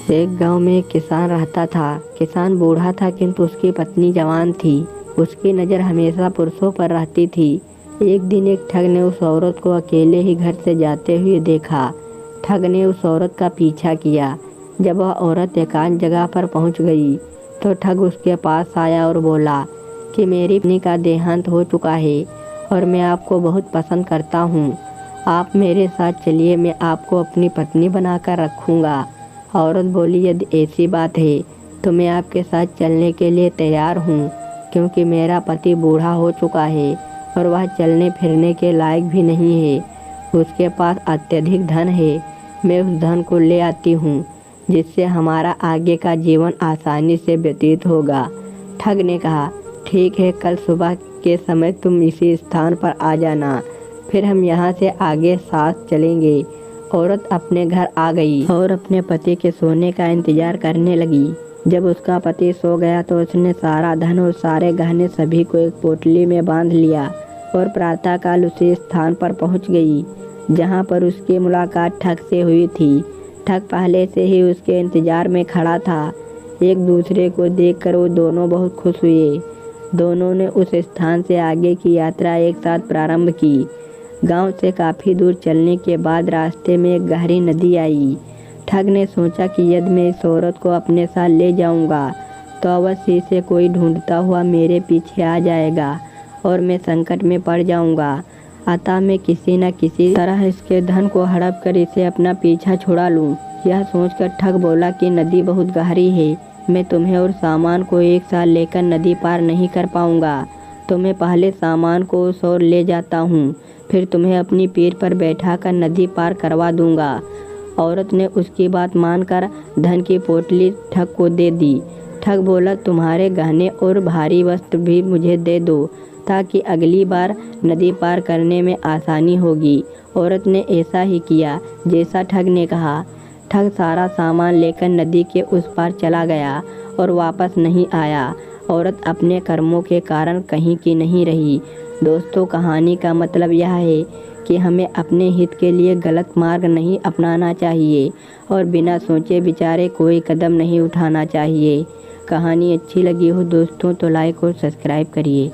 एक गांव में एक किसान रहता था। किसान बूढ़ा था किंतु उसकी पत्नी जवान थी। उसकी नज़र हमेशा पुरुषों पर रहती थी। एक दिन एक ठग ने उस औरत को अकेले ही घर से जाते हुए देखा। ठग ने उस औरत का पीछा किया। जब वह औरत एकांत जगह पर पहुंच गई तो ठग उसके पास आया और बोला कि मेरी पत्नी का देहांत हो चुका है और मैं आपको बहुत पसंद करता हूँ। आप मेरे साथ चलिए, मैं आपको अपनी पत्नी बनाकर रखूँगा। औरत बोली, यदि ऐसी बात है तो मैं आपके साथ चलने के लिए तैयार हूँ, क्योंकि मेरा पति बूढ़ा हो चुका है और वह चलने फिरने के लायक भी नहीं है। उसके पास अत्यधिक धन है। मैं उस धन को ले आती हूँ जिससे हमारा आगे का जीवन आसानी से व्यतीत होगा। ठग ने कहा, ठीक है, कल सुबह के समय तुम इसी स्थान पर आ जाना, फिर हम यहाँ से आगे साथ चलेंगे। औरत अपने घर आ गई और अपने पति के सोने का इंतजार करने लगी। जब उसका पति सो गया तो उसने सारा धन और सारे गहने सभी को एक पोटली में बांध लिया और प्रातःकाल उसी स्थान पर पहुंच गई जहां पर उसकी मुलाकात ठग से हुई थी। ठग पहले से ही उसके इंतजार में खड़ा था। एक दूसरे को देखकर वो दोनों बहुत खुश हुए। दोनों ने उस स्थान से आगे की यात्रा एक साथ प्रारंभ की। गांव से काफ़ी दूर चलने के बाद रास्ते में एक गहरी नदी आई। ठग ने सोचा कि यदि मैं इस औरत को अपने साथ ले जाऊंगा तो अवश्य इसे कोई ढूंढता हुआ मेरे पीछे आ जाएगा और मैं संकट में पड़ जाऊंगा। अतः मैं किसी न किसी तरह इसके धन को हड़प कर इसे अपना पीछा छुड़ा लूं। यह सोचकर ठग बोला कि नदी बहुत गहरी है, मैं तुम्हें और सामान को एक साथ लेकर नदी पार नहीं कर पाऊंगा, तो मैं पहले सामान को उस ओर ले जाता हूँ, फिर तुम्हें अपनी पीठ पर बैठाकर नदी पार करवा दूंगा। औरत ने उसकी बात मानकर धन की पोटली ठग को दे दी। ठग बोला, तुम्हारे गहने और भारी वस्त्र भी मुझे दे दो ताकि अगली बार नदी पार करने में आसानी होगी। औरत ने ऐसा ही किया जैसा ठग ने कहा। ठग सारा सामान लेकर नदी के उस पार चला गया और वापस नहीं आया। औरत अपने कर्मों के कारण कहीं की नहीं रही। दोस्तों, कहानी का मतलब यह है कि हमें अपने हित के लिए गलत मार्ग नहीं अपनाना चाहिए और बिना सोचे विचारे कोई कदम नहीं उठाना चाहिए। कहानी अच्छी लगी हो दोस्तों तो लाइक और सब्सक्राइब करिए।